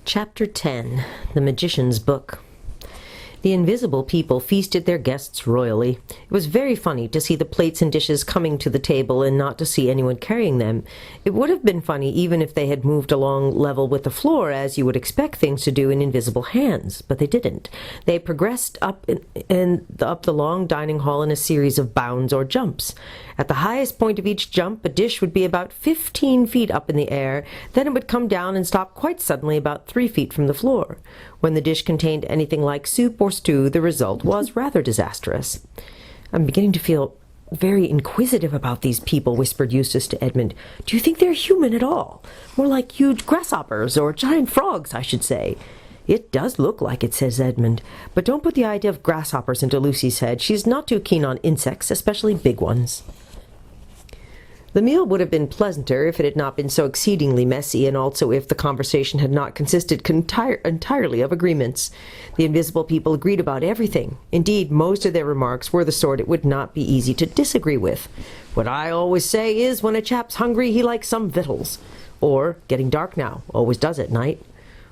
Chapter 10. The Magician's Book. The invisible people feasted their guests royally. It was very funny to see the plates and dishes coming to the table and not to see anyone carrying them. It would have been funny even if they had moved along level with the floor, as you would expect things to do in invisible hands, but they didn't. They progressed up the long dining hall in a series of bounds or jumps. At the highest point of each jump, a dish would be about 15 feet up in the air. Then it would come down and stop quite suddenly about 3 feet from the floor. When the dish contained anything like soup or stew, the result was rather disastrous. "I'm beginning to feel very inquisitive about these people," whispered Eustace to Edmund. "Do you think they're human at all? More like huge grasshoppers, or giant frogs, I should say." "It does look like it," says Edmund. "But don't put the idea of grasshoppers into Lucy's head. She's not too keen on insects, especially big ones." The meal would have been pleasanter if it had not been so exceedingly messy, and also if the conversation had not consisted entirely of agreements. The invisible people agreed about everything. Indeed, most of their remarks were the sort it would not be easy to disagree with. "What I always say is, when a chap's hungry, he likes some victuals." Or, "Getting dark now, always does at night."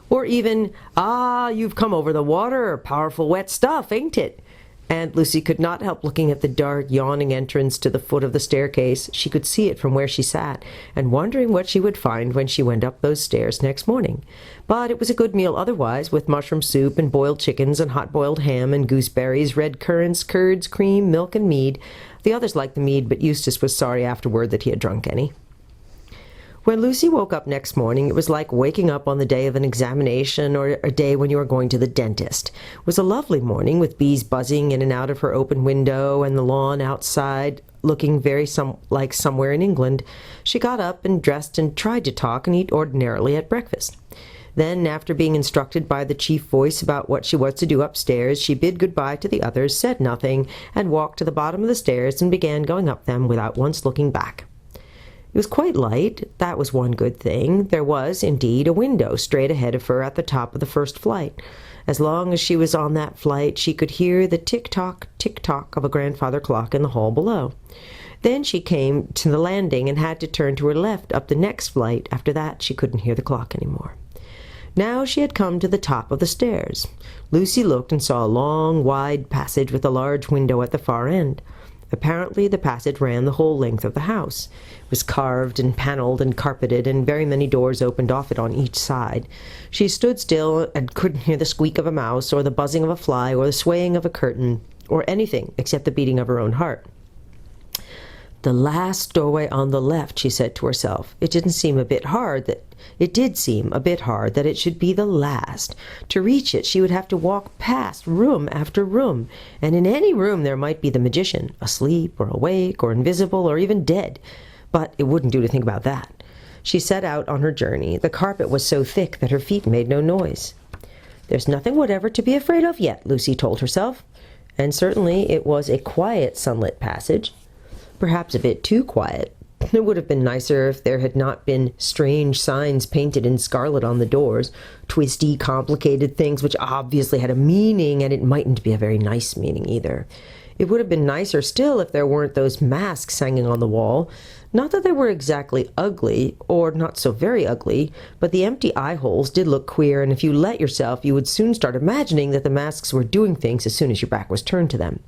Or even, "Ah, you've come over the water, powerful wet stuff, ain't it?" And Lucy could not help looking at the dark, yawning entrance to the foot of the staircase. She could see it from where she sat, and wondering what she would find when she went up those stairs next morning. But it was a good meal otherwise, with mushroom soup and boiled chickens and hot-boiled ham and gooseberries, red currants, curds, cream, milk, and mead. The others liked the mead, but Eustace was sorry afterward that he had drunk any. When Lucy woke up next morning, it was like waking up on the day of an examination or a day when you were going to the dentist. It was a lovely morning, with bees buzzing in and out of her open window and the lawn outside looking very like somewhere in England. She got up and dressed and tried to talk and eat ordinarily at breakfast. Then, after being instructed by the chief voice about what she was to do upstairs, she bid good-bye to the others, said nothing, and walked to the bottom of the stairs and began going up them without once looking back. It was quite light. That was one good thing. There was, indeed, a window straight ahead of her at the top of the first flight. As long as she was on that flight, she could hear the tick-tock, tick-tock of a grandfather clock in the hall below. Then she came to the landing and had to turn to her left up the next flight. After that, she couldn't hear the clock any more. Now she had come to the top of the stairs. Lucy looked and saw a long, wide passage with a large window at the far end. Apparently the passage ran the whole length of the house. It was carved and panelled and carpeted, and very many doors opened off it on each side. She stood still and couldn't hear the squeak of a mouse, or the buzzing of a fly, or the swaying of a curtain, or anything except the beating of her own heart. "The last doorway on the left," she said to herself. It did seem a bit hard that it should be the last. To reach it, she would have to walk past room after room, and in any room there might be the magician, asleep or awake or invisible or even dead. But it wouldn't do to think about that. She set out on her journey. The carpet was so thick that her feet made no noise. "There's nothing whatever to be afraid of yet," Lucy told herself. And certainly it was a quiet sunlit passage. Perhaps a bit too quiet. It would have been nicer if there had not been strange signs painted in scarlet on the doors, twisty, complicated things which obviously had a meaning, and it mightn't be a very nice meaning either. It would have been nicer still if there weren't those masks hanging on the wall. Not that they were exactly ugly, or not so very ugly, but the empty eye holes did look queer, and if you let yourself, you would soon start imagining that the masks were doing things as soon as your back was turned to them.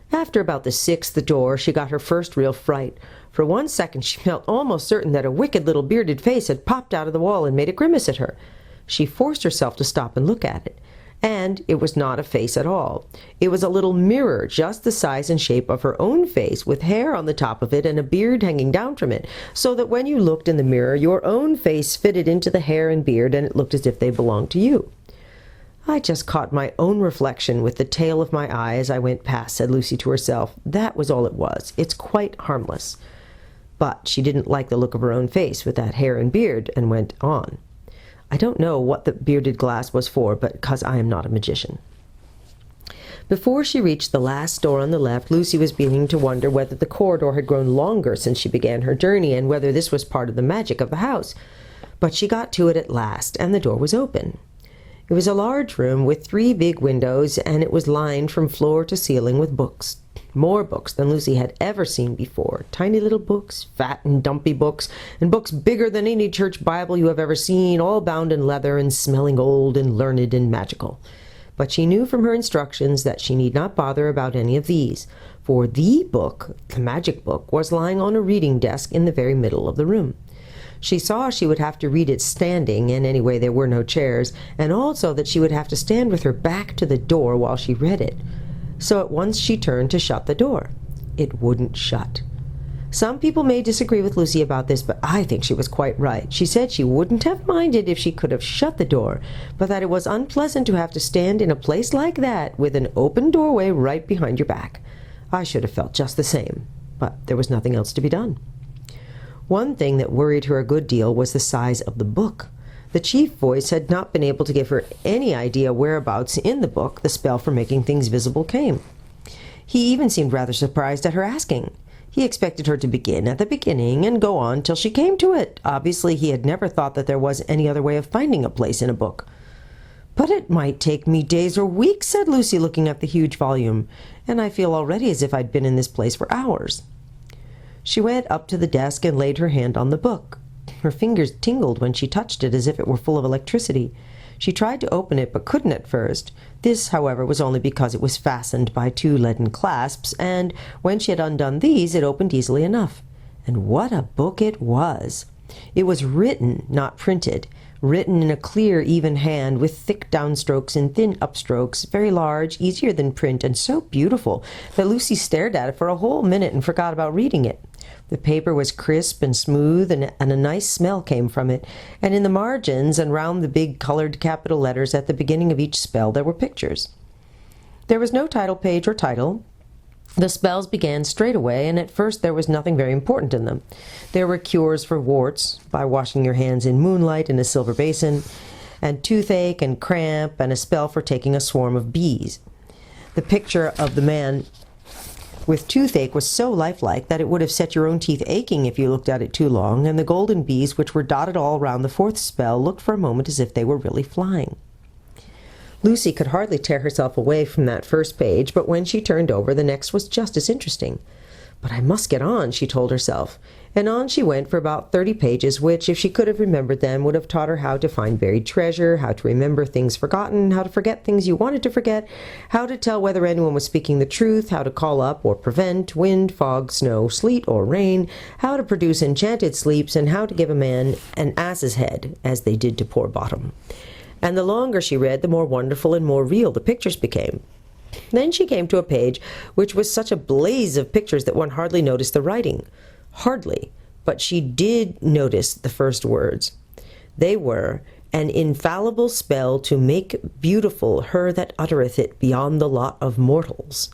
After about the sixth door, she got her first real fright. For 1 second she felt almost certain that a wicked little bearded face had popped out of the wall and made a grimace at her. She forced herself to stop and look at it. And it was not a face at all. It was a little mirror, just the size and shape of her own face, with hair on the top of it and a beard hanging down from it, so that when you looked in the mirror, your own face fitted into the hair and beard, and it looked as if they belonged to you. "I just caught my own reflection with the tail of my eye as I went past," said Lucy to herself. "That was all it was. It's quite harmless." But she didn't like the look of her own face with that hair and beard, and went on. "I don't know what the bearded glass was for, but because I am not a magician." Before she reached the last door on the left, Lucy was beginning to wonder whether the corridor had grown longer since she began her journey, and whether this was part of the magic of the house. But she got to it at last, and the door was open. It was a large room with 3 big windows, and it was lined from floor to ceiling with books. More books than Lucy had ever seen before. Tiny little books, fat and dumpy books, and books bigger than any church Bible you have ever seen, all bound in leather and smelling old and learned and magical. But she knew from her instructions that she need not bother about any of these, for the book, the magic book, was lying on a reading desk in the very middle of the room. She saw she would have to read it standing, and anyway there were no chairs, and also that she would have to stand with her back to the door while she read it. So at once she turned to shut the door. It wouldn't shut. Some people may disagree with Lucy about this, but I think she was quite right. She said she wouldn't have minded if she could have shut the door, but that it was unpleasant to have to stand in a place like that with an open doorway right behind your back. I should have felt just the same, but there was nothing else to be done. One thing that worried her a good deal was the size of the book. The chief voice had not been able to give her any idea whereabouts in the book the spell for making things visible came. He even seemed rather surprised at her asking. He expected her to begin at the beginning and go on till she came to it. Obviously, he had never thought that there was any other way of finding a place in a book. "But it might take me days or weeks," said Lucy, looking at the huge volume, "and I feel already as if I'd been in this place for hours." She went up to the desk and laid her hand on the book. Her fingers tingled when she touched it as if it were full of electricity. She tried to open it, but couldn't at first. This, however, was only because it was fastened by 2 leaden clasps, and when she had undone these, it opened easily enough. And what a book it was! It was written, not printed, written in a clear, even hand, with thick downstrokes and thin upstrokes, very large, easier than print, and so beautiful that Lucy stared at it for a whole minute and forgot about reading it. The paper was crisp and smooth, and a nice smell came from it, and in the margins and round the big colored capital letters at the beginning of each spell there were pictures. There was no title page or title. The spells began straight away, and at first there was nothing very important in them. There were cures for warts, by washing your hands in moonlight in a silver basin, and toothache and cramp, and a spell for taking a swarm of bees. The picture of the man with toothache was so lifelike that it would have set your own teeth aching if you looked at it too long, and the golden bees, which were dotted all round the 4th spell, looked for a moment as if they were really flying. Lucy could hardly tear herself away from that first page, but when she turned over, the next was just as interesting. "But I must get on," she told herself, and on she went for about 30 pages, which, if she could have remembered them, would have taught her how to find buried treasure, how to remember things forgotten, how to forget things you wanted to forget, how to tell whether anyone was speaking the truth, how to call up or prevent wind, fog, snow, sleet, or rain, how to produce enchanted sleeps, and how to give a man an ass's head, as they did to poor Bottom. And the longer she read, the more wonderful and more real the pictures became. Then she came to a page which was such a blaze of pictures that one hardly noticed the writing. Hardly, but she did notice the first words. They were, "An infallible spell to make beautiful her that uttereth it beyond the lot of mortals."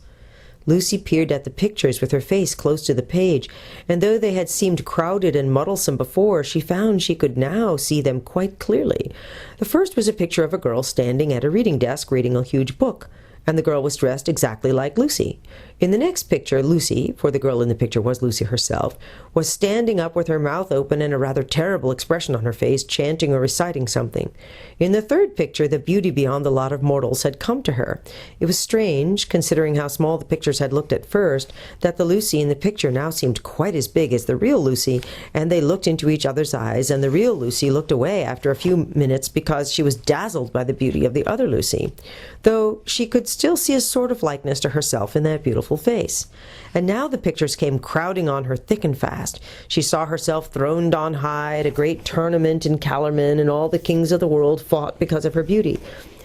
Lucy peered at the pictures with her face close to the page, and though they had seemed crowded and muddlesome before, she found she could now see them quite clearly. The first was a picture of a girl standing at a reading desk reading a huge book, and the girl was dressed exactly like Lucy. In the next picture, Lucy, for the girl in the picture was Lucy herself, was standing up with her mouth open and a rather terrible expression on her face, chanting or reciting something. In the third picture, the beauty beyond the lot of mortals had come to her. It was strange, considering how small the pictures had looked at first, that the Lucy in the picture now seemed quite as big as the real Lucy, and they looked into each other's eyes, and the real Lucy looked away after a few minutes because she was dazzled by the beauty of the other Lucy, though she could still see a sort of likeness to herself in that beautiful face. And now the pictures came crowding on her thick and fast. She saw herself throned on high at a great tournament in Calormen, and all the kings of the world fought because of her beauty.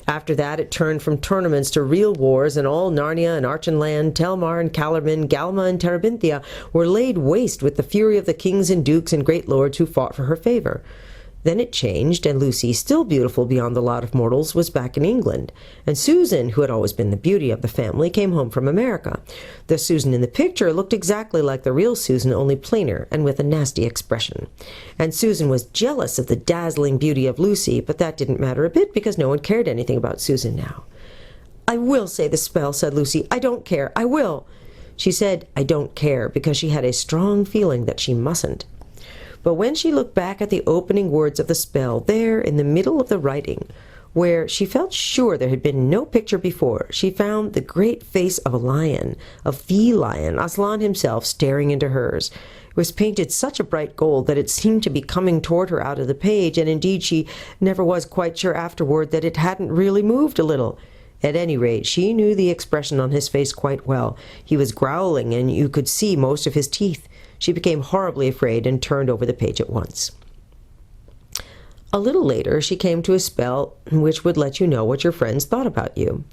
After that it turned from tournaments to real wars, and all Narnia and Archenland, Telmar and Calormen, Galma and Terabithia were laid waste with the fury of the kings and dukes and great lords who fought for her favor. Then it changed, and Lucy, still beautiful beyond the lot of mortals, was back in England, and Susan, who had always been the beauty of the family, came home from America. The Susan in the picture looked exactly like the real Susan, only plainer and with a nasty expression. And Susan was jealous of the dazzling beauty of Lucy, but that didn't matter a bit because no one cared anything about Susan now. "I will say the spell," said Lucy. "I don't care. I will." She said, "I don't care," because she had a strong feeling that she mustn't. But when she looked back at the opening words of the spell, there, in the middle of the writing, where she felt sure there had been no picture before, she found the great face of a lion, a feline, Aslan himself, staring into hers. It was painted such a bright gold that it seemed to be coming toward her out of the page, and indeed she never was quite sure afterward that it hadn't really moved a little. At any rate, she knew the expression on his face quite well. He was growling, and you could see most of his teeth. She became horribly afraid and turned over the page at once. A little later, she came to a spell which would let you know what your friends thought about you.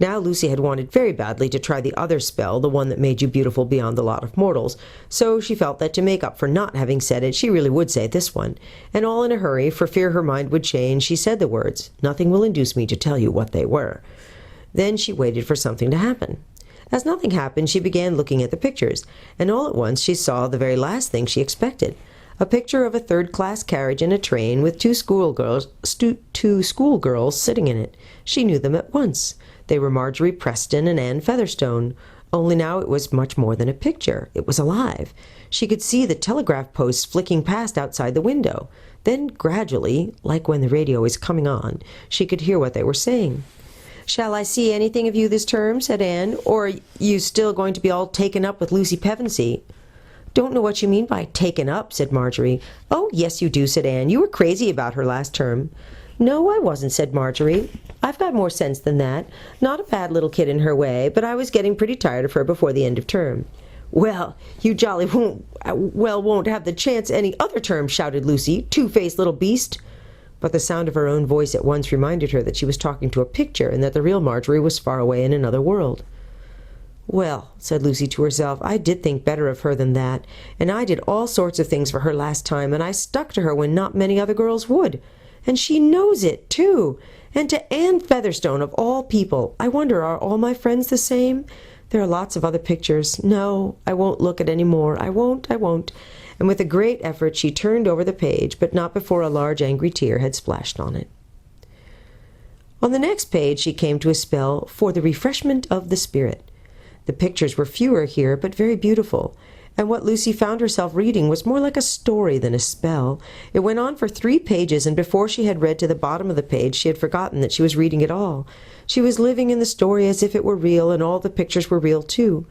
Now Lucy had wanted very badly to try the other spell, the one that made you beautiful beyond the lot of mortals, so she felt that to make up for not having said it, she really would say this one. And all in a hurry, for fear her mind would change, she said the words, "Nothing will induce me to tell you what they were." Then she waited for something to happen. As nothing happened, she began looking at the pictures, and all at once she saw the very last thing she expected. A picture of a third-class carriage and a train with two schoolgirls sitting in it. She knew them at once. They were Marjorie Preston and Anne Featherstone. Only now it was much more than a picture. It was alive. She could see the telegraph posts flicking past outside the window. Then gradually, like when the radio is coming on, she could hear what they were saying. "Shall I see anything of you this term?" said Anne. "Or are you still going to be all taken up with Lucy Pevensey?" "Don't know what you mean by taken up," said Marjorie. "Oh, yes, you do," said Anne. "You were crazy about her last term." "No, I wasn't," said Marjorie. "I've got more sense than that. Not a bad little kid in her way, but I was getting pretty tired of her before the end of term." "Well, you jolly won't have the chance any other term," shouted Lucy. "Two-faced little beast." But the sound of her own voice at once reminded her that she was talking to a picture and that the real Marjorie was far away in another world. "Well," said Lucy to herself, "I did think better of her than that, and I did all sorts of things for her last time, and I stuck to her when not many other girls would. And she knows it, too. And to Anne Featherstone, of all people. I wonder, are all my friends the same? There are lots of other pictures. No, I won't look at any more. I won't. And with a great effort she turned over the page, but not before a large angry tear had splashed on it. On the next page she came to a spell for the refreshment of the spirit. The pictures were fewer here, but very beautiful, and what Lucy found herself reading was more like a story than a spell. It went on for 3 pages, and before she had read to the bottom of the page she had forgotten that she was reading at all. She was living in the story as if it were real, and all the pictures were real too.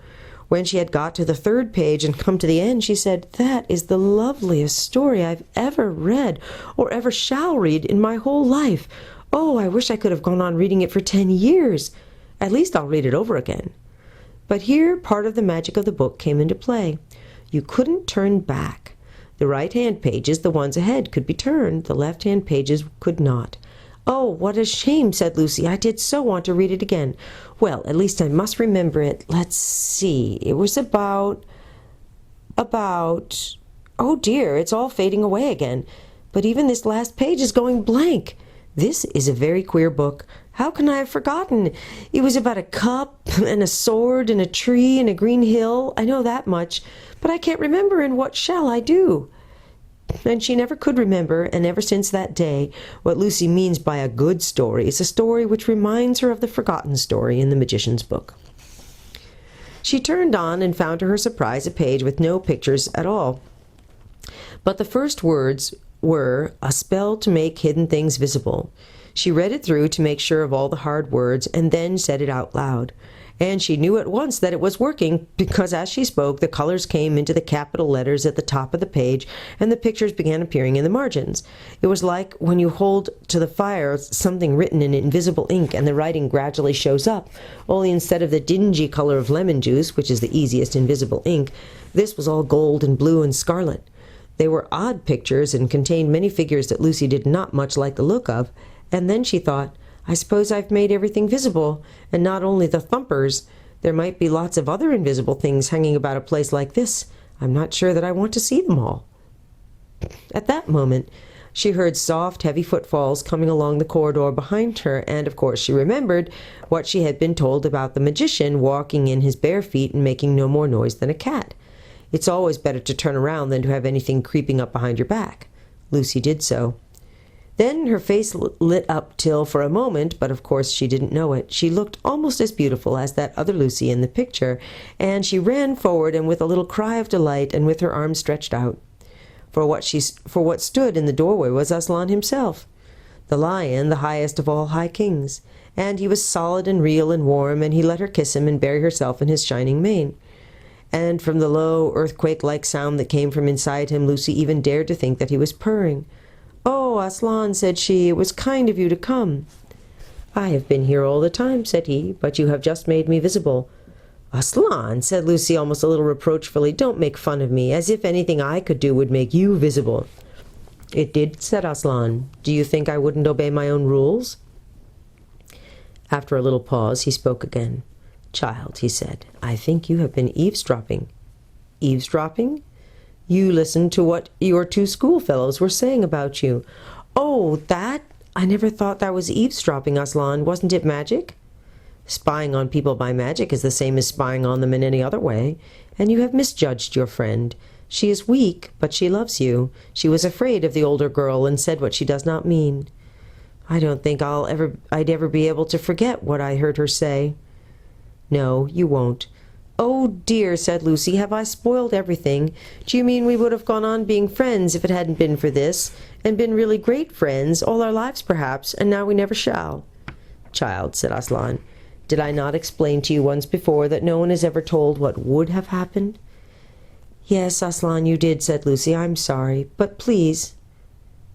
When she had got to the 3rd page and come to the end, she said, "That is the loveliest story I've ever read, or ever shall read in my whole life. Oh, I wish I could have gone on reading it for 10 years. At least I'll read it over again." But here part of the magic of the book came into play. You couldn't turn back. The right-hand pages, the ones ahead, could be turned. The left-hand pages could not. "Oh, what a shame," said Lucy. "I did so want to read it again. Well, at least I must remember it. Let's see. It was about... Oh dear, it's all fading away again. But even this last page is going blank. This is a very queer book. How can I have forgotten? It was about a cup and a sword and a tree and a green hill. I know that much, but I can't remember, and what shall I do?" And she never could remember, and ever since that day, what Lucy means by a good story is a story which reminds her of the forgotten story in the magician's book. She turned on and found to her surprise a page with no pictures at all. But the first words were "a spell to make hidden things visible." She read it through to make sure of all the hard words, and then said it out loud. And she knew at once that it was working, because as she spoke the colors came into the capital letters at the top of the page, and the pictures began appearing in the margins. It was like when you hold to the fire something written in invisible ink, and the writing gradually shows up, only instead of the dingy color of lemon juice, which is the easiest invisible ink, this was all gold and blue and scarlet. They were odd pictures, and contained many figures that Lucy did not much like the look of, and then she thought, "I suppose I've made everything visible, and not only the thumpers. There might be lots of other invisible things hanging about a place like this. I'm not sure that I want to see them all." At that moment she heard soft, heavy footfalls coming along the corridor behind her, and of course she remembered what she had been told about the magician walking in his bare feet and making no more noise than a cat. It's always better to turn around than to have anything creeping up behind your back. Lucy did so. Then her face lit up till for a moment, but of course she didn't know it. She looked almost as beautiful as that other Lucy in the picture, and she ran forward, and with a little cry of delight, and with her arms stretched out. For what stood in the doorway was Aslan himself. the lion the highest of all high kings, and he was solid and real and warm, and he let her kiss him and bury herself in his shining mane. And from the low, earthquake-like sound that came from inside him, Lucy even dared to think that he was purring. "Oh, Aslan," said she, "it was kind of you to come." "I have been here all the time," said he, "but you have just made me visible." "Aslan," said Lucy, almost a little reproachfully, "don't make fun of me, as if anything I could do would make you visible." "It did," said Aslan. "Do you think I wouldn't obey my own rules?" After a little pause, he spoke again. "Child," he said, "I think you have been eavesdropping." "Eavesdropping?" "You listened to what your two schoolfellows were saying about you." "Oh, that? I never thought that was eavesdropping, Aslan. Wasn't it magic?" "Spying on people by magic is the same as spying on them in any other way, and you have misjudged your friend. She is weak, but she loves you. She was afraid of the older girl and said what she does not mean." "I don't think I'd ever be able to forget what I heard her say." "No, you won't." "Oh, dear," said Lucy, "have I spoiled everything? Do you mean we would have gone on being friends if it hadn't been for this, and been really great friends, all our lives perhaps, and now we never shall?" "Child," said Aslan, "did I not explain to you once before that no one is ever told what would have happened?" "Yes, Aslan, you did," said Lucy. "I'm sorry. But please—"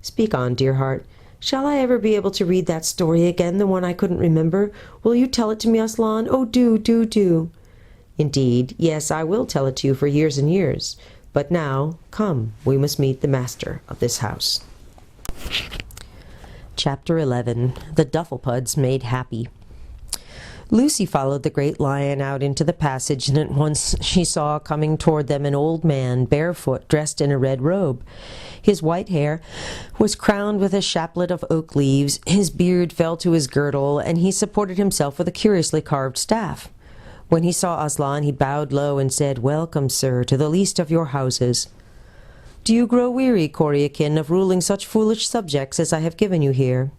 "Speak on, dear heart. Shall I ever be able to read that story again, the one I couldn't remember? Will you tell it to me, Aslan? Oh, do, do, do." "Indeed, yes, I will tell it to you for years and years. But now, come, we must meet the master of this house." Chapter 11. The Dufflepuds Made Happy. Lucy followed the great lion out into the passage, and at once she saw coming toward them an old man, barefoot, dressed in a red robe. His white hair was crowned with a chaplet of oak leaves, his beard fell to his girdle, and he supported himself with a curiously carved staff. When he saw Aslan, he bowed low and said, "Welcome, sir, to the least of your houses." "Do you grow weary, Coryakin, of ruling such foolish subjects as I have given you here?"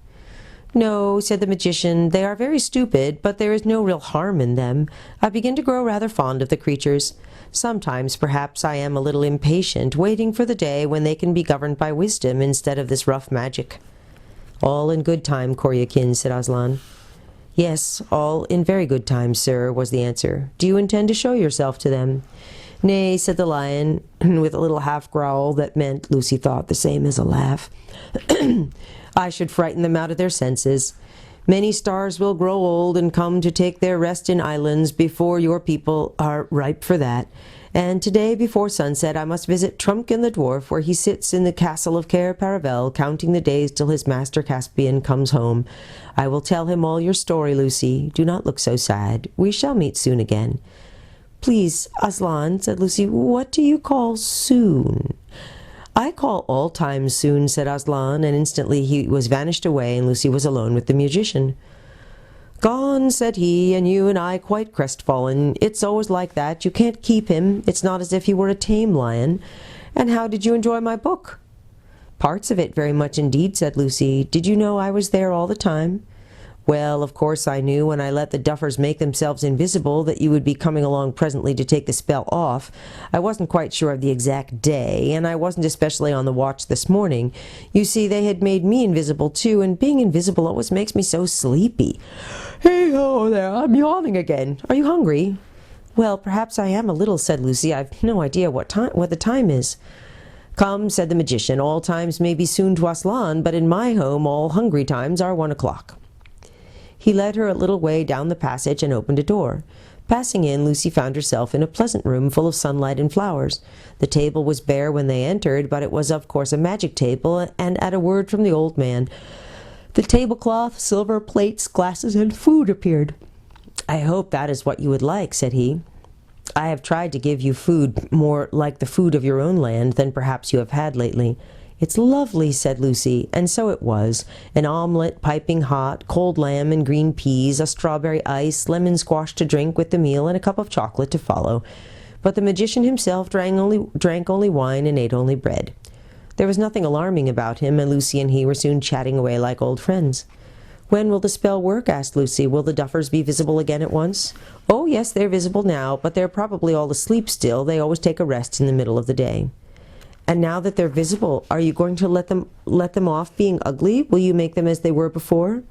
"No," said the magician, "they are very stupid, but there is no real harm in them. I begin to grow rather fond of the creatures. Sometimes, perhaps, I am a little impatient, waiting for the day when they can be governed by wisdom instead of this rough magic." "All in good time, Coryakin," said Aslan. "Yes, all in very good time, sir," was the answer. "Do you intend to show yourself to them?" "Nay," said the lion, with a little half-growl that meant, Lucy thought, the same as a laugh. "I should frighten them out of their senses. Many stars will grow old and come to take their rest in islands before your people are ripe for that. And today, before sunset, I must visit Trumpkin the dwarf, where he sits in the castle of Cair Paravel, counting the days till his master Caspian comes home. I will tell him all your story, Lucy. Do not look so sad. We shall meet soon again." "Please, Aslan," said Lucy, "what do you call soon?" "I call all times soon," said Aslan, and instantly he was vanished away, and Lucy was alone with the magician. "Gone," said he, "and you and I quite crestfallen. It's always like that. You can't keep him. It's not as if he were a tame lion. And how did you enjoy my book?" "Parts of it very much indeed," said Lucy. "Did you know I was there all the time?" "Well, of course I knew when I let the Duffers make themselves invisible that you would be coming along presently to take the spell off. I wasn't quite sure of the exact day, and I wasn't especially on the watch this morning. You see, they had made me invisible too, and being invisible always makes me so sleepy. Hey-ho there, I'm yawning again. Are you hungry?" "Well, perhaps I am a little," said Lucy. "I've no idea what the time is." "Come," said the magician, "all times may be soon to Aslan, but in my home all hungry times are 1 o'clock." He led her a little way down the passage and opened a door. Passing in, Lucy found herself in a pleasant room full of sunlight and flowers. The table was bare when they entered, but it was of course a magic table, and at a word from the old man, the tablecloth, silver plates, glasses, and food appeared. "I hope that is what you would like," said he. "I have tried to give you food more like the food of your own land than perhaps you have had lately." "It's lovely," said Lucy, and so it was. An omelette piping hot, cold lamb and green peas, a strawberry ice, lemon squash to drink with the meal, and a cup of chocolate to follow. But the magician himself drank only wine and ate only bread. There was nothing alarming about him, and Lucy and he were soon chatting away like old friends. "When will the spell work?" asked Lucy. "Will the Duffers be visible again at once?" "Oh, yes, they're visible now, but they're probably all asleep still. They always take a rest in the middle of the day." And now that they're visible, are you going to let them off being ugly? Will you make them as they were before?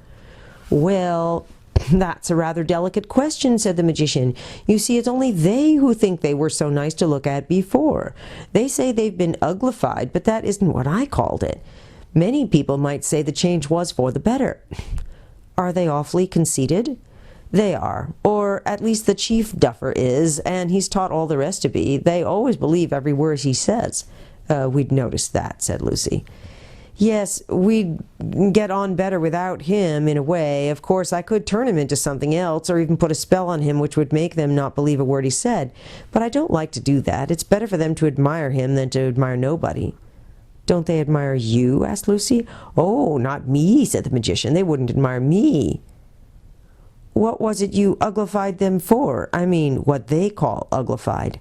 Well, that's a rather delicate question, said the magician. You see, it's only they who think they were so nice to look at before. They say they've been uglified, but that isn't what I called it. Many people might say the change was for the better. Are they awfully conceited? They are, or at least the chief duffer is, and he's taught all the rest to be. They always believe every word he says. We'd noticed that, said Lucy. Yes, we'd get on better without him, in a way. Of course, I could turn him into something else, or even put a spell on him which would make them not believe a word he said. But I don't like to do that. It's better for them to admire him than to admire nobody. Don't they admire you? Asked Lucy. Oh, not me, said the magician. They wouldn't admire me. What was it you uglified them for? I mean, what they call uglified.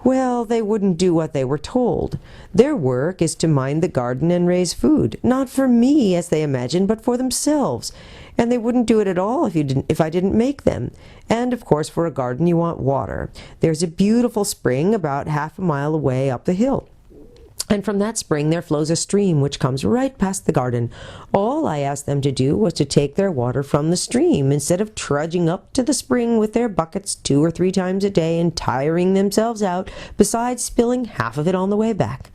Well, they wouldn't do what they were told. Their work is to mind the garden and raise food, not for me, as they imagine, but for themselves. And they wouldn't do it at all if I didn't make them. And, of course, for a garden you want water. There's a beautiful spring about half a mile away up the hill. And from that spring there flows a stream which comes right past the garden. All I asked them to do was to take their water from the stream, instead of trudging up to the spring with their buckets 2 or 3 times a day and tiring themselves out, besides spilling half of it on the way back.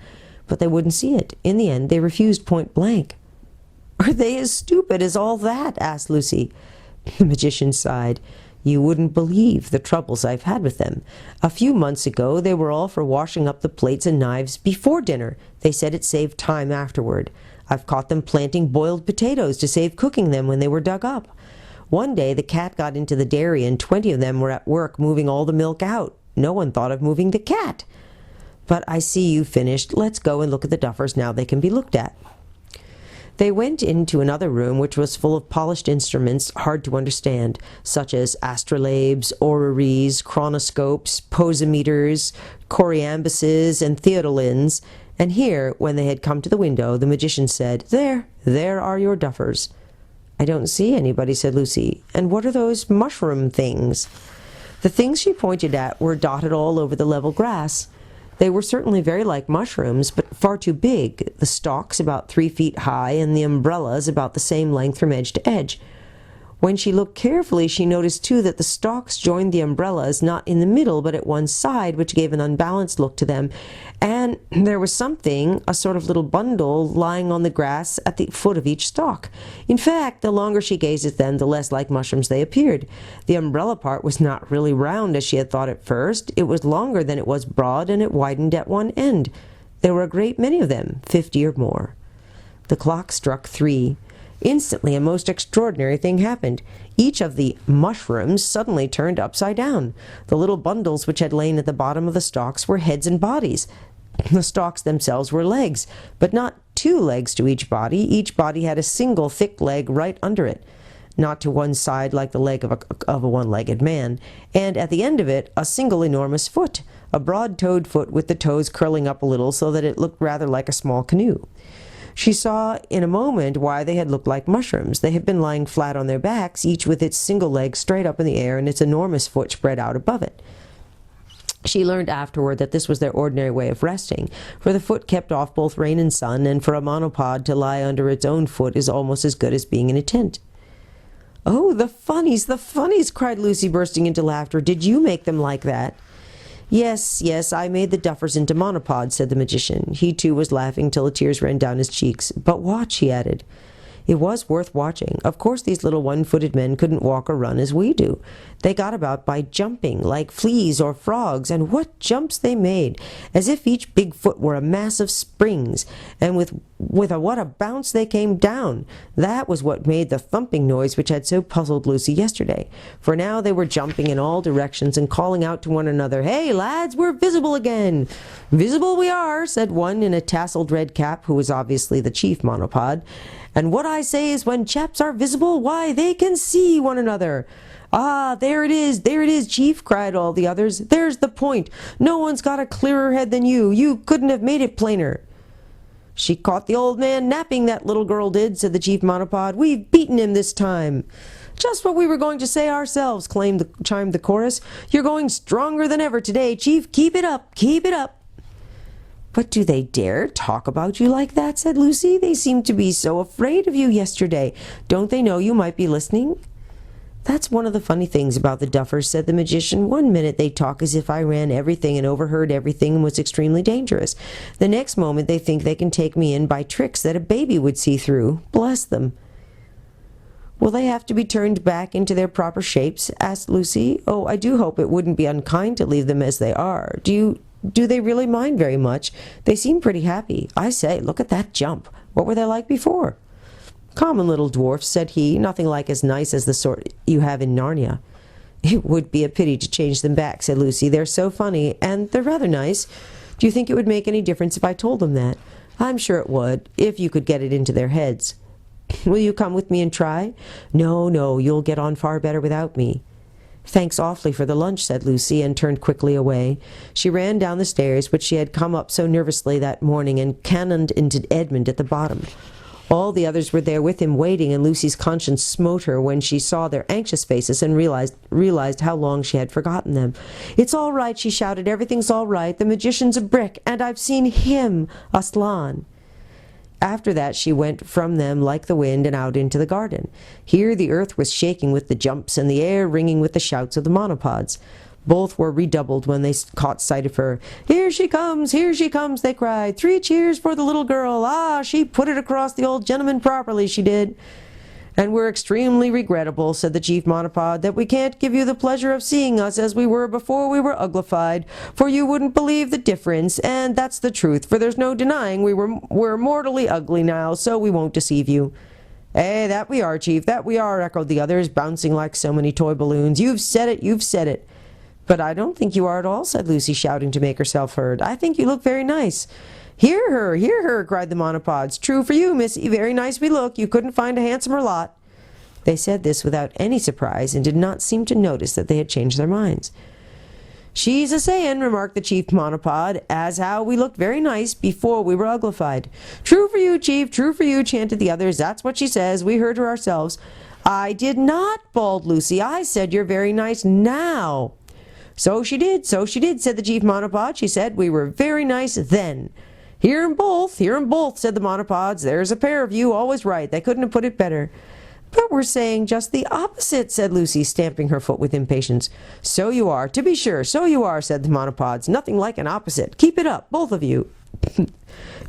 But they wouldn't see it. In the end they refused point blank. Are they as stupid as all that? Asked Lucy. The magician sighed. You wouldn't believe the troubles I've had with them. A few months ago they were all for washing up the plates and knives before dinner. They said it saved time afterward. I've caught them planting boiled potatoes to save cooking them when they were dug up. One day the cat got into the dairy and 20 of them were at work moving all the milk out. No one thought of moving the cat. But I see you've finished. Let's go and look at the Duffers now they can be looked at. They went into another room which was full of polished instruments hard to understand, such as astrolabes, orreries, chronoscopes, posimeters, choriambuses, and theodolins. And here, when they had come to the window, the magician said, There are your Duffers. I don't see anybody, said Lucy. And what are those mushroom things? The things she pointed at were dotted all over the level grass. They were certainly very like mushrooms, but far too big, the stalks about 3 feet high, and the umbrellas about the same length from edge to edge. When she looked carefully, she noticed too that the stalks joined the umbrellas not in the middle but at one side, which gave an unbalanced look to them, and there was something, a sort of little bundle, lying on the grass at the foot of each stalk. In fact, the longer she gazed at them, the less like mushrooms they appeared. The umbrella part was not really round as she had thought at first. It was longer than it was broad, and it widened at one end. There were a great many of them, 50 or more. The clock struck 3. Instantly a most extraordinary thing happened. Each of the mushrooms suddenly turned upside down. The little bundles which had lain at the bottom of the stalks were heads and bodies. The stalks themselves were legs, but not 2 legs to each body. Each body had a single thick leg right under it, not to one side like the leg of a one-legged man, and at the end of it a single enormous foot, a broad-toed foot with the toes curling up a little so that it looked rather like a small canoe. She saw in a moment why they had looked like mushrooms. They had been lying flat on their backs, each with its single leg straight up in the air and its enormous foot spread out above it. She learned afterward that this was their ordinary way of resting, for the foot kept off both rain and sun, and for a monopod to lie under its own foot is almost as good as being in a tent. "Oh, the funnies, the funnies!" cried Lucy, bursting into laughter. "Did you make them like that?" Yes, I made the Duffers into monopods," said the magician. He too was laughing till the tears ran down his cheeks. "But watch," he added. It was worth watching. Of course these little one-footed men couldn't walk or run as we do. They got about by jumping, like fleas or frogs, and what jumps they made, as if each big foot were a mass of springs, and with what a bounce they came down. That was what made the thumping noise which had so puzzled Lucy yesterday, for now they were jumping in all directions and calling out to one another, "Hey, lads, we're visible again!" "Visible we are," said one in a tasseled red cap, who was obviously the chief monopod. "And what I say is when chaps are visible, why, they can see one another." "Ah, there it is, Chief," cried all the others. "There's the point. No one's got a clearer head than you. You couldn't have made it plainer." "She caught the old man napping, that little girl did," said the chief monopod. "We've beaten him this time." "Just what we were going to say ourselves," chimed the chorus. "You're going stronger than ever today, Chief. Keep it up, keep it up." "But do they dare talk about you like that?" said Lucy. "They seemed to be so afraid of you yesterday. Don't they know you might be listening?" "That's one of the funny things about the Duffers," said the magician. "One minute they talk as if I ran everything and overheard everything and was extremely dangerous. The next moment they think they can take me in by tricks that a baby would see through. Bless them." "Will they have to be turned back into their proper shapes?" asked Lucy. "Oh, I do hope it wouldn't be unkind to leave them as they are. Do they really mind very much? They seem pretty happy. I say, look at that jump. What were they like before?" "Common little dwarfs," said he. "Nothing like as nice as the sort you have in Narnia." "It would be a pity to change them back," said Lucy. "They're so funny, and they're rather nice. Do you think it would make any difference if I told them that?" "I'm sure it would, if you could get it into their heads." "Will you come with me and try?" No, you'll get on far better without me." "Thanks awfully for the lunch," said Lucy, and turned quickly away. She ran down the stairs, which she had come up so nervously that morning, and cannoned into Edmund at the bottom. All the others were there with him, waiting, and Lucy's conscience smote her when she saw their anxious faces and realized how long she had forgotten them. "It's all right," she shouted. "Everything's all right. The magician's a brick, and I've seen him, Aslan." After that she went from them like the wind and out into the garden. Here the earth was shaking with the jumps and the air ringing with the shouts of the monopods. Both were redoubled when they caught sight of her. Here she comes, they cried. 3 cheers for the little girl. Ah, she put it across the old gentleman properly, she did." "And we're extremely regrettable," said the chief monopod, "that we can't give you the pleasure of seeing us as we were before we were uglified, for you wouldn't believe the difference, and that's the truth, for there's no denying we're mortally ugly now, so we won't deceive you." "Eh, that we are, Chief, that we are," echoed the others, bouncing like so many toy balloons. You've said it." "But I don't think you are at all," said Lucy, shouting to make herself heard. "I think you look very nice." Hear her," cried the monopods. "True for you, missy, very nice we look. You couldn't find a handsomer lot." They said this without any surprise, and did not seem to notice that they had changed their minds. "She's a-sayin'," remarked the chief monopod, "as how we looked very nice before we were uglified." "True for you, Chief, true for you," chanted the others. "That's what she says. We heard her ourselves." "I did not," bawled Lucy. "I said you're very nice now." So she did," said the chief monopod. "She said we were very nice then." Hear 'em both, said the monopods. "There's a pair of you, always right. They couldn't have put it better." "But we're saying just the opposite," said Lucy, stamping her foot with impatience. "So you are, to be sure, so you are," said the monopods. "Nothing like an opposite. Keep it up, both of you."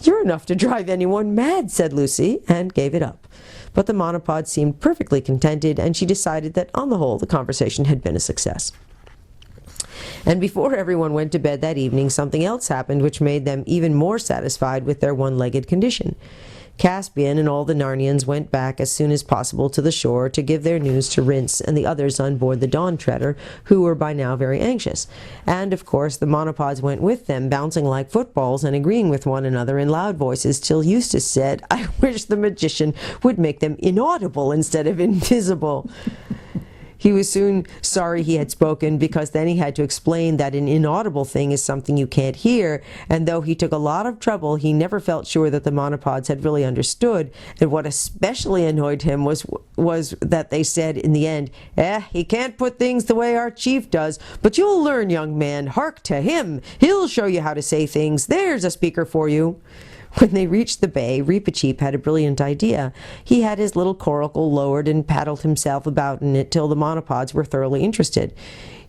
"You're enough to drive anyone mad," said Lucy, and gave it up. But the monopod seemed perfectly contented, and she decided that, on the whole, the conversation had been a success. And before everyone went to bed that evening, something else happened which made them even more satisfied with their one-legged condition. Caspian and all the Narnians went back as soon as possible to the shore to give their news to Rince and the others on board the Dawn Treader, who were by now very anxious. And, of course, the monopods went with them, bouncing like footballs and agreeing with one another in loud voices, till Eustace said, "I wish the magician would make them inaudible instead of invisible." He was soon sorry he had spoken, because then he had to explain that an inaudible thing is something you can't hear, and though he took a lot of trouble, he never felt sure that the monopods had really understood, and what especially annoyed him was that they said in the end, he can't put things the way our chief does, but you'll learn, young man. Hark to him. He'll show you how to say things. There's a speaker for you." When they reached the bay, Reepicheep had a brilliant idea. He had his little coracle lowered and paddled himself about in it till the monopods were thoroughly interested.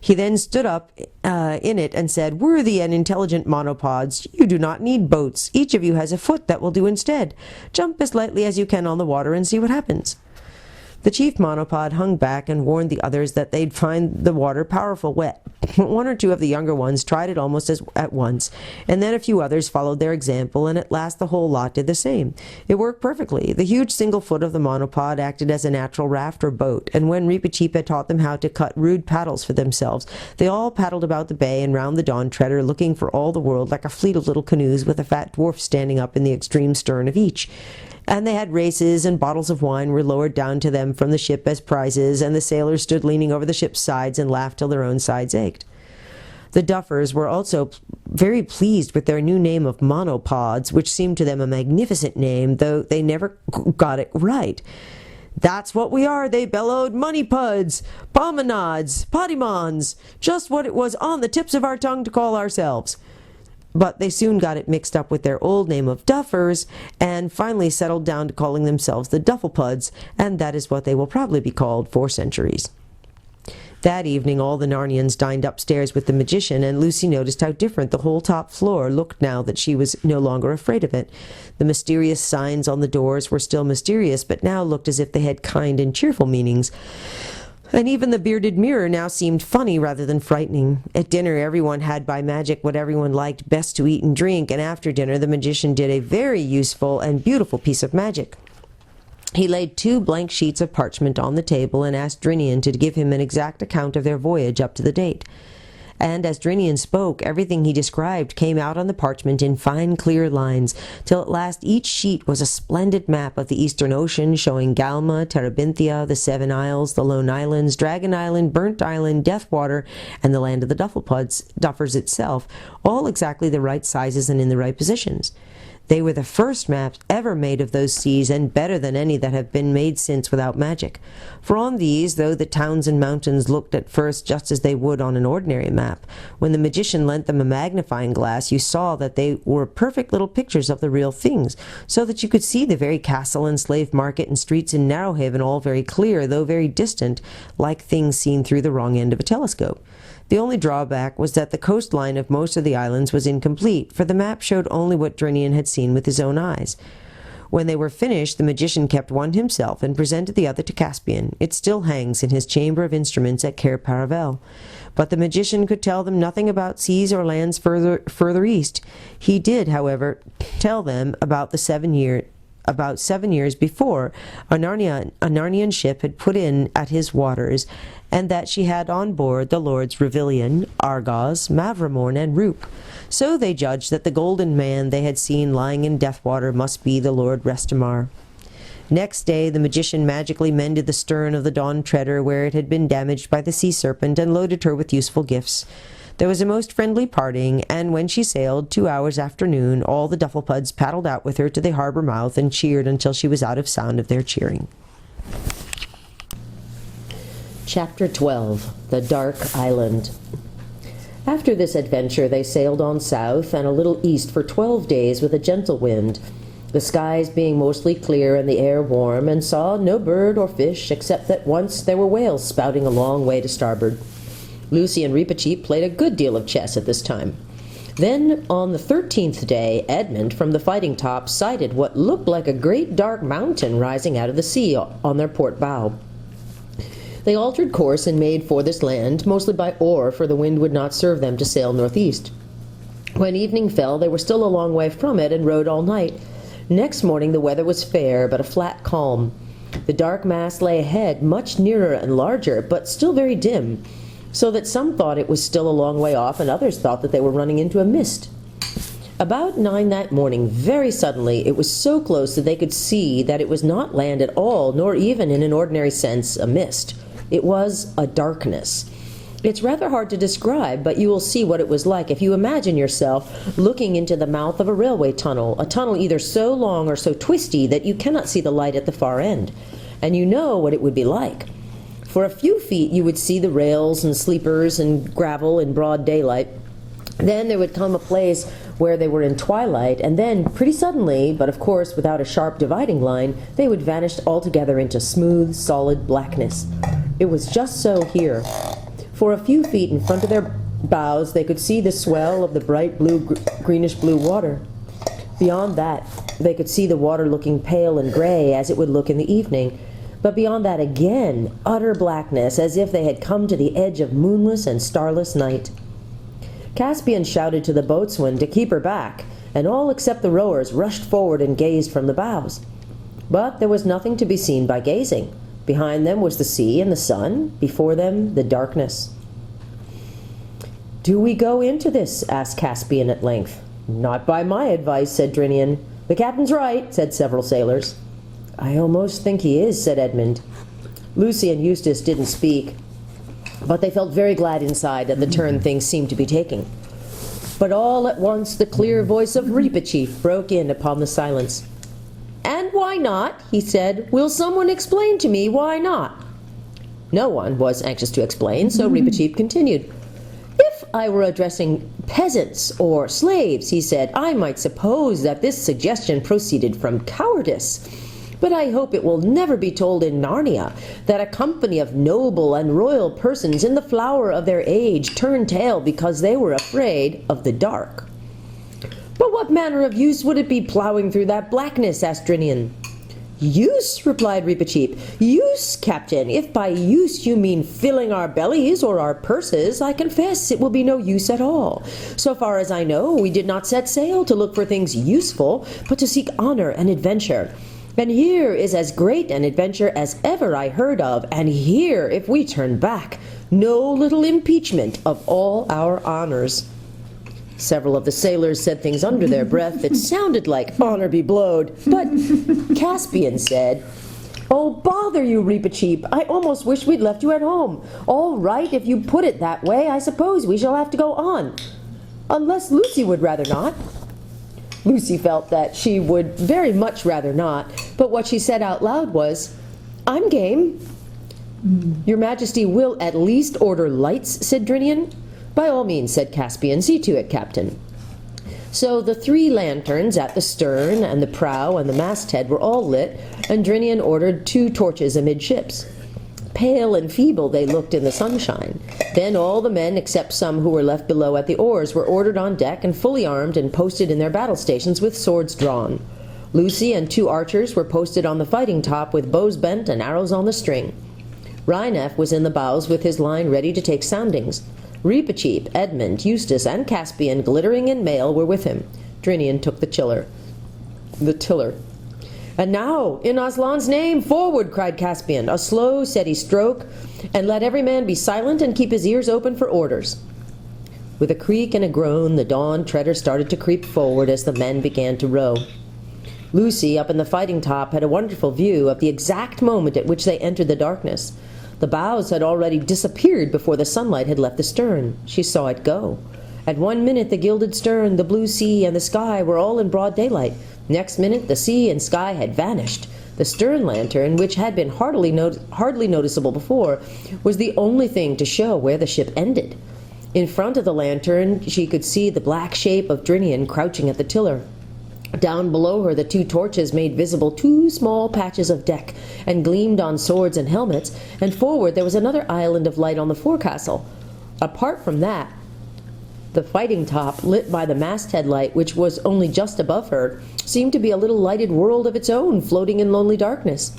He then stood up in it and said, "Worthy and intelligent monopods, you do not need boats. Each of you has a foot that will do instead. Jump as lightly as you can on the water and see what happens." The chief monopod hung back and warned the others that they'd find the water powerful wet. One or two of the younger ones tried it almost at once, and then a few others followed their example, and at last the whole lot did the same. It worked perfectly. The huge single foot of the monopod acted as a natural raft or boat, and when Reepicheep had taught them how to cut rude paddles for themselves, they all paddled about the bay and round the Dawn Treader, looking for all the world like a fleet of little canoes with a fat dwarf standing up in the extreme stern of each. And they had races, and bottles of wine were lowered down to them from the ship as prizes, and the sailors stood leaning over the ship's sides and laughed till their own sides ached. The Duffers were also very pleased with their new name of monopods, which seemed to them a magnificent name, though they never got it right. "That's what we are," they bellowed, "moneypuds, pomanods, pottymons, just what it was on the tips of our tongue to call ourselves." But they soon got it mixed up with their old name of Duffers, and finally settled down to calling themselves the Dufflepuds, and that is what they will probably be called for centuries. That evening all the Narnians dined upstairs with the magician, and Lucy noticed how different the whole top floor looked now that she was no longer afraid of it. The mysterious signs on the doors were still mysterious, but now looked as if they had kind and cheerful meanings. And even the bearded mirror now seemed funny rather than frightening. At dinner everyone had by magic what everyone liked best to eat and drink, and after dinner the magician did a very useful and beautiful piece of magic. He laid 2 blank sheets of parchment on the table and asked Drinian to give him an exact account of their voyage up to the date. And as Drinian spoke, everything he described came out on the parchment in fine clear lines, till at last each sheet was a splendid map of the Eastern Ocean, showing Galma, Terebinthia, the 7 Isles, the Lone Islands, Dragon Island, Burnt Island, Deathwater, and the land of the Duffers itself, all exactly the right sizes and in the right positions. They were the first maps ever made of those seas, and better than any that have been made since without magic. For on these, though the towns and mountains looked at first just as they would on an ordinary map, when the magician lent them a magnifying glass, you saw that they were perfect little pictures of the real things, so that you could see the very castle and slave market and streets in Narrowhaven all very clear, though very distant, like things seen through the wrong end of a telescope. The only drawback was that the coastline of most of the islands was incomplete, for the map showed only what Drinian had seen with his own eyes. When they were finished, the magician kept one himself and presented the other to Caspian. It still hangs in his chamber of instruments at Cair Paravel. But the magician could tell them nothing about seas or lands further east. He did, however, tell them about about 7 years before, a Narnian ship had put in at his waters, and that she had on board the lords Revilian, Argos, Mavramorn, and Roop. So they judged that the golden man they had seen lying in Deathwater must be the Lord Restamar. Next day the magician magically mended the stern of the Dawn Treader where it had been damaged by the sea serpent, and loaded her with useful gifts. There was a most friendly parting, and when she sailed, 2 hours after noon, all the Dufflepuds paddled out with her to the harbour mouth and cheered until she was out of sound of their cheering. Chapter 12. The Dark Island. After this adventure they sailed on south and a little east for 12 days with a gentle wind, the skies being mostly clear and the air warm, and saw no bird or fish, except that once there were whales spouting a long way to starboard. Lucy and Reepicheep played a good deal of chess at this time. Then, on the 13th day, Edmund from the fighting top sighted what looked like a great dark mountain rising out of the sea on their port bow. They altered course and made for this land, mostly by oar, for the wind would not serve them to sail northeast. When evening fell, they were still a long way from it, and rowed all night. Next morning the weather was fair, but a flat calm. The dark mass lay ahead, much nearer and larger, but still very dim, so that some thought it was still a long way off, and others thought that they were running into a mist. About 9 that morning, very suddenly, it was so close that they could see that it was not land at all, nor even in an ordinary sense a mist. It was a darkness. It's rather hard to describe, but you will see what it was like if you imagine yourself looking into the mouth of a railway tunnel, a tunnel either so long or so twisty that you cannot see the light at the far end. And you know what it would be like. For a few feet you would see the rails and sleepers and gravel in broad daylight. Then there would come a place where they were in twilight, and then, pretty suddenly, but of course without a sharp dividing line, they would vanish altogether into smooth, solid blackness. It was just so here. For a few feet in front of their bows they could see the swell of the bright blue, greenish-blue water. Beyond that they could see the water looking pale and gray as it would look in the evening. But beyond that again, utter blackness, as if they had come to the edge of moonless and starless night. Caspian shouted to the boatswain to keep her back, and all except the rowers rushed forward and gazed from the bows. But there was nothing to be seen by gazing. Behind them was the sea and the sun, before them the darkness. "Do we go into this?" asked Caspian at length. "Not by my advice," said Drinian. "The captain's right," said several sailors. "I almost think he is," said Edmund. Lucy and Eustace didn't speak, but they felt very glad inside at the turn things seemed to be taking. But all at once the clear voice of Reepicheep broke in upon the silence. "And why not?" he said. "Will someone explain to me why not?" No one was anxious to explain, so Reepicheep continued. "If I were addressing peasants or slaves," he said, "I might suppose that this suggestion proceeded from cowardice. But I hope it will never be told in Narnia that a company of noble and royal persons in the flower of their age turned tail because they were afraid of the dark." "But what manner of use would it be plowing through that blackness?" asked Drinian. "Use?" replied Reepicheep. "Use, Captain. If by use you mean filling our bellies or our purses, I confess it will be no use at all. So far as I know, we did not set sail to look for things useful, but to seek honor and adventure. And here is as great an adventure as ever I heard of, and here, if we turn back, no little impeachment of all our honors." Several of the sailors said things under their breath that sounded like "honor be blowed," but Caspian said, "Oh, bother you, Reepicheep. I almost wish we'd left you at home. All right, if you put it that way, I suppose we shall have to go on. Unless Lucy would rather not." Lucy felt that she would very much rather not, but what she said out loud was, "I'm game." "Your Majesty will at least order lights," said Drinian. "By all means," said Caspian. "See to it, Captain." So the 3 lanterns at the stern and the prow and the masthead were all lit, and Drinian ordered 2 torches amidships. Pale and feeble they looked in the sunshine. Then all the men, except some who were left below at the oars, were ordered on deck and fully armed and posted in their battle stations with swords drawn. Lucy and 2 archers were posted on the fighting top with bows bent and arrows on the string. Rhynef was in the bows with his line ready to take soundings. Reepicheep, Edmund, Eustace, and Caspian, glittering in mail, were with him. Drinian took the tiller. "And now, in Aslan's name, forward!" cried Caspian, a slow, steady stroke, "and let every man be silent and keep his ears open for orders." With a creak and a groan, the Dawn Treader started to creep forward as the men began to row. Lucy, up in the fighting top, had a wonderful view of the exact moment at which they entered the darkness. The bows had already disappeared before the sunlight had left the stern. She saw it go. At one minute the gilded stern, the blue sea, and the sky were all in broad daylight. Next minute the sea and sky had vanished. The stern lantern, which had been hardly noticeable before, was the only thing to show where the ship ended. In front of the lantern she could see the black shape of Drinian crouching at the tiller. Down below her the 2 torches made visible 2 small patches of deck and gleamed on swords and helmets, and forward there was another island of light on the forecastle. Apart from that, the fighting top, lit by the masthead light, which was only just above her, seemed to be a little lighted world of its own, floating in lonely darkness.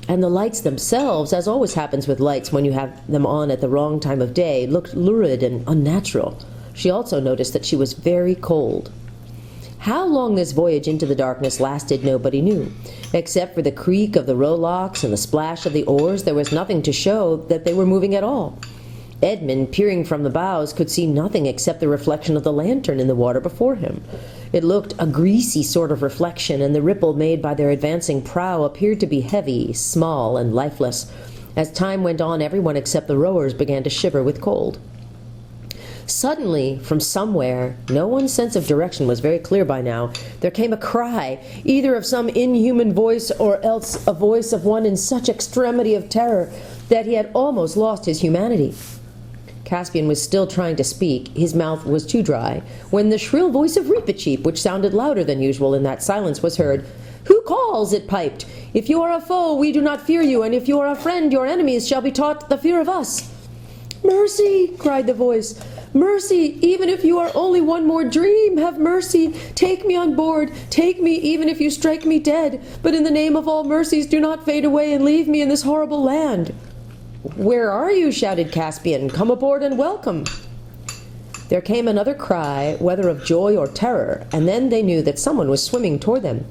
And the lights themselves, as always happens with lights when you have them on at the wrong time of day, looked lurid and unnatural. She also noticed that she was very cold. How long this voyage into the darkness lasted nobody knew. Except for the creak of the rowlocks and the splash of the oars, there was nothing to show that they were moving at all. Edmund, peering from the bows, could see nothing except the reflection of the lantern in the water before him. It looked a greasy sort of reflection, and the ripple made by their advancing prow appeared to be heavy, small, and lifeless. As time went on, everyone except the rowers began to shiver with cold. Suddenly, from somewhere, no one's sense of direction was very clear by now, there came a cry, either of some inhuman voice or else a voice of one in such extremity of terror that he had almost lost his humanity. Caspian was still trying to speak. His mouth was too dry, when the shrill voice of Reepicheep, which sounded louder than usual in that silence, was heard. "Who calls?" it piped. "If you are a foe, we do not fear you, and if you are a friend, your enemies shall be taught the fear of us." "Mercy!" cried the voice. "Mercy! Even if you are only one more dream, have mercy! Take me on board! Take me even if you strike me dead! But in the name of all mercies, do not fade away and leave me in this horrible land!" "Where are you?" shouted Caspian. "Come aboard and welcome!" There came another cry, whether of joy or terror, and then they knew that someone was swimming toward them.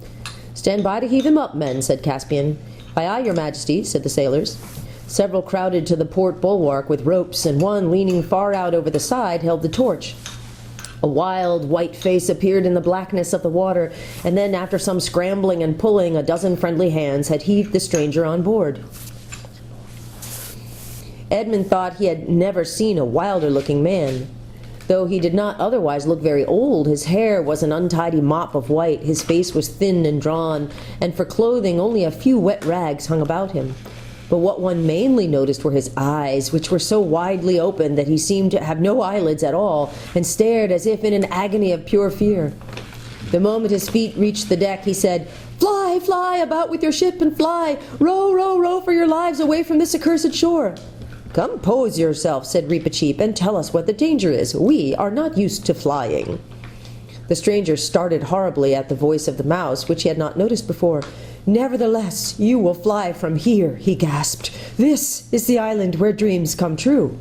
"Stand by to heave him up, men," said Caspian. "Aye, aye, your Majesty," said the sailors. Several crowded to the port bulwark with ropes, and one, leaning far out over the side, held the torch. A wild, white face appeared in the blackness of the water, and then, after some scrambling and pulling, a dozen friendly hands had heaved the stranger on board. Edmund thought he had never seen a wilder-looking man. Though he did not otherwise look very old, his hair was an untidy mop of white, his face was thin and drawn, and for clothing only a few wet rags hung about him. But what one mainly noticed were his eyes, which were so widely open that he seemed to have no eyelids at all, and stared as if in an agony of pure fear. The moment his feet reached the deck, he said, "Fly, fly about with your ship and fly! Row, row, row for your lives away from this accursed shore!" "Compose yourself," said Reepicheep, "and tell us what the danger is. We are not used to flying." The stranger started horribly at the voice of the mouse, which he had not noticed before. "Nevertheless, you will fly from here," he gasped. "This is the island where dreams come true."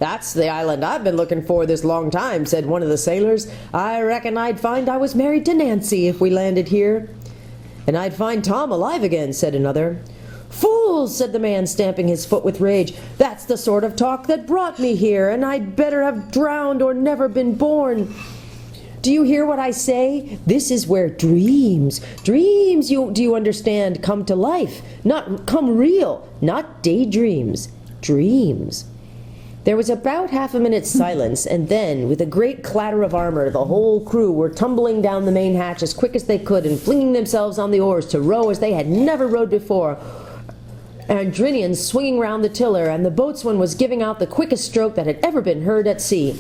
"That's the island I've been looking for this long time," said one of the sailors. "I reckon I'd find I was married to Nancy if we landed here." "And I'd find Tom alive again," said another. "Fools," said the man, stamping his foot with rage. "That's the sort of talk that brought me here, and I'd better have drowned or never been born. Do you hear what I say? This is where dreams, do you understand, come to life. Not come real, not daydreams, dreams." There was about half a minute's silence, and then, with a great clatter of armor, the whole crew were tumbling down the main hatch as quick as they could and flinging themselves on the oars to row as they had never rowed before. And Drinian swinging round the tiller, and the boatswain was giving out the quickest stroke that had ever been heard at sea.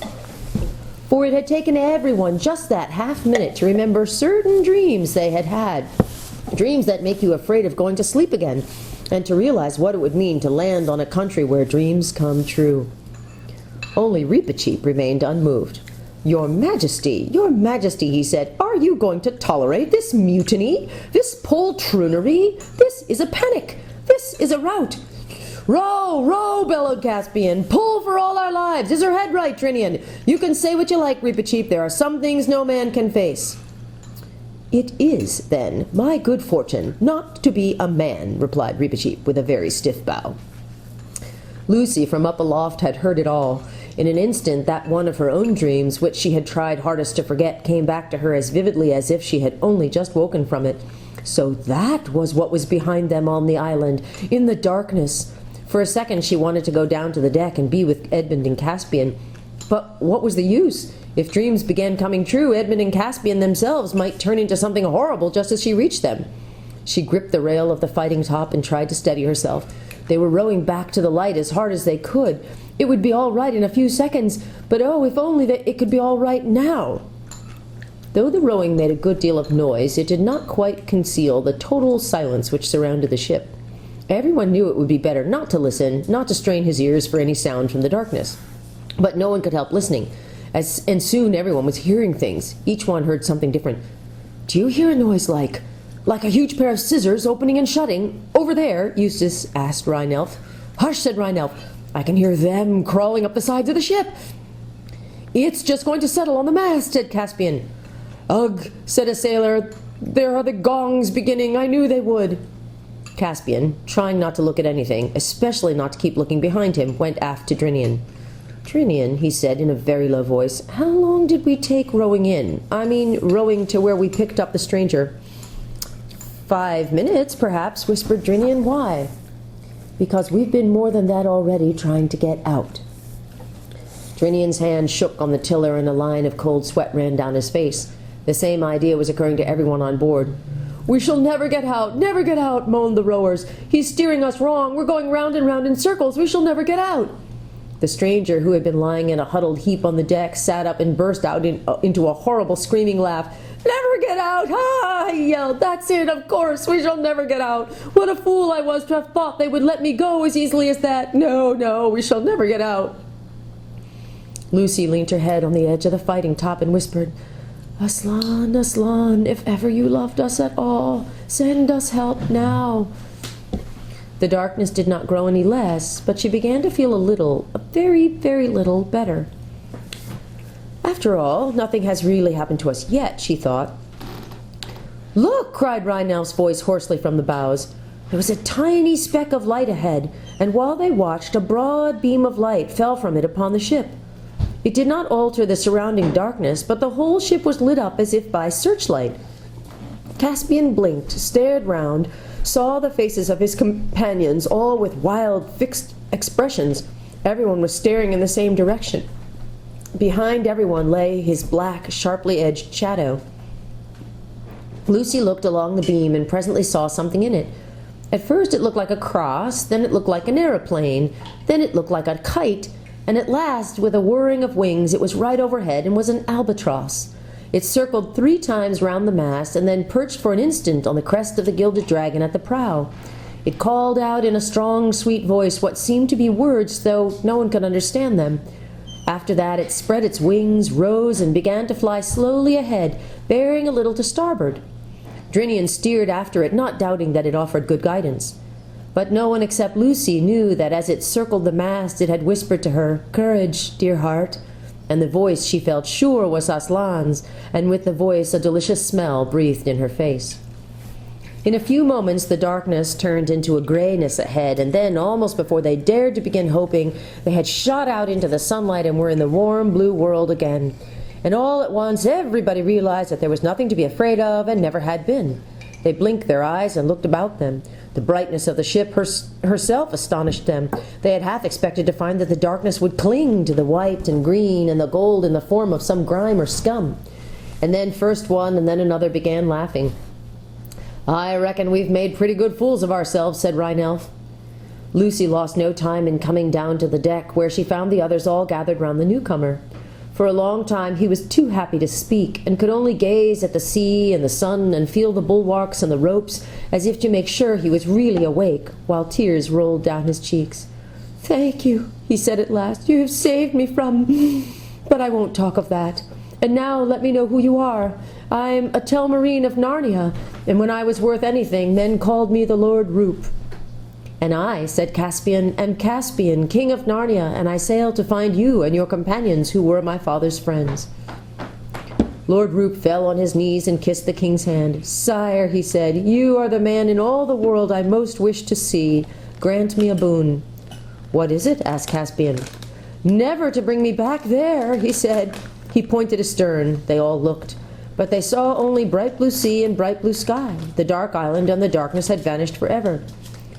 For it had taken everyone just that half-minute to remember certain dreams they had had, dreams that make you afraid of going to sleep again, and to realize what it would mean to land on a country where dreams come true. Only Reepicheep remained unmoved. Your Majesty," he said, "are you going to tolerate this mutiny, this poltroonery? This is a panic. This is a rout." "Row, row," bellowed Caspian. "Pull for all our lives. Is her head right, Trinian? You can say what you like, Reepicheep. There are some things no man can face." "It is, then, my good fortune not to be a man," replied Reepicheep with a very stiff bow. Lucy from up aloft had heard it all. In an instant that one of her own dreams, which she had tried hardest to forget, came back to her as vividly as if she had only just woken from it. So that was what was behind them on the island, in the darkness. For a second she wanted to go down to the deck and be with Edmund and Caspian. But what was the use? If dreams began coming true, Edmund and Caspian themselves might turn into something horrible just as she reached them. She gripped the rail of the fighting top and tried to steady herself. They were rowing back to the light as hard as they could. It would be all right in a few seconds, but oh, if only that it could be all right now. Though the rowing made a good deal of noise, it did not quite conceal the total silence which surrounded the ship. Everyone knew it would be better not to listen, not to strain his ears for any sound from the darkness. But no one could help listening, and soon everyone was hearing things. Each one heard something different. "Do you hear a noise like a huge pair of scissors opening and shutting? Over there?" Eustace asked Rhinelf. "Hush," said Rhinelf. "I can hear them crawling up the sides of the ship." "It's just going to settle on the mast," said Caspian. "Ugh," said a sailor. "There are the gongs beginning. I knew they would." Caspian, trying not to look at anything, especially not to keep looking behind him, went aft to Drinian. "Drinian," he said in a very low voice, "how long did we take rowing in? I mean, rowing to where we picked up the stranger." "5 minutes, perhaps," whispered Drinian. "Why?" "Because we've been more than that already trying to get out." Drinian's hand shook on the tiller and a line of cold sweat ran down his face. The same idea was occurring to everyone on board. "We shall never get out, moaned the rowers. "He's steering us wrong. We're going round and round in circles. We shall never get out." The stranger, who had been lying in a huddled heap on the deck, sat up and burst out into a horrible screaming laugh. "Never get out! Ha!" he yelled. "That's it, of course. We shall never get out. What a fool I was to have thought they would let me go as easily as that. No, no, we shall never get out." Lucy leaned her head on the edge of the fighting top and whispered, "Aslan, Aslan, if ever you loved us at all, send us help now." The darkness did not grow any less, but she began to feel a very, very little better. After all, nothing has really happened to us yet, she thought. "Look!" cried Rhinelf's voice hoarsely from the bows. There was a tiny speck of light ahead, and while they watched, a broad beam of light fell from it upon the ship. It did not alter the surrounding darkness, but the whole ship was lit up as if by searchlight. Caspian blinked, stared round, saw the faces of his companions, all with wild, fixed expressions. Everyone was staring in the same direction. Behind everyone lay his black, sharply edged shadow. Lucy looked along the beam and presently saw something in it. At first it looked like a cross, then it looked like an aeroplane, then it looked like a kite, and at last, with a whirring of wings, it was right overhead and was an albatross. It circled 3 times round the mast and then perched for an instant on the crest of the gilded dragon at the prow. It called out in a strong, sweet voice what seemed to be words, though no one could understand them. After that it spread its wings, rose, and began to fly slowly ahead, bearing a little to starboard. Drinian steered after it, not doubting that it offered good guidance. But no one except Lucy knew that as it circled the mast it had whispered to her, "Courage, dear heart," and the voice she felt sure was Aslan's, and with the voice a delicious smell breathed in her face. In a few moments the darkness turned into a grayness ahead, and then, almost before they dared to begin hoping, they had shot out into the sunlight and were in the warm blue world again. And all at once everybody realized that there was nothing to be afraid of and never had been. They blinked their eyes and looked about them. The brightness of the ship herself astonished them. They had half expected to find that the darkness would cling to the white and green and the gold in the form of some grime or scum. And then first one and then another began laughing. "I reckon we've made pretty good fools of ourselves," said Rheinelf. Lucy lost no time in coming down to the deck, where she found the others all gathered round the newcomer. For a long time he was too happy to speak, and could only gaze at the sea and the sun and feel the bulwarks and the ropes, as if to make sure he was really awake, while tears rolled down his cheeks. "Thank you," he said at last. "You have saved me from... But I won't talk of that. And now let me know who you are. I'm a Telmarine of Narnia, and when I was worth anything, men called me the Lord Roop." "And I," said Caspian, "am Caspian, king of Narnia, and I sail to find you and your companions who were my father's friends." Lord Roop fell on his knees and kissed the king's hand. "Sire," he said, "you are the man in all the world I most wish to see. Grant me a boon." "What is it?" asked Caspian. "Never to bring me back there," he said. He pointed astern. They all looked. But they saw only bright blue sea and bright blue sky. The dark island and the darkness had vanished forever.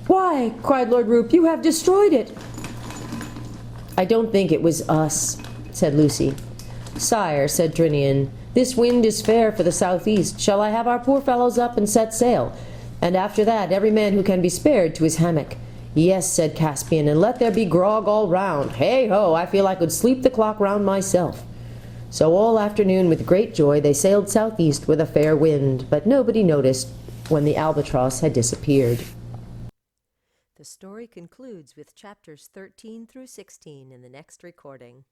"Why," cried Lord Roop, "you have destroyed it." "I don't think it was us," said Lucy. "Sire," said Drinian, "this wind is fair for the southeast. Shall I have our poor fellows up and set sail? And after that, every man who can be spared to his hammock." "Yes," said Caspian, "and let there be grog all round. Hey-ho, I feel I could sleep the clock round myself." So all afternoon, with great joy, they sailed southeast with a fair wind, but nobody noticed when the albatross had disappeared. The story concludes with chapters 13 through 16 in the next recording.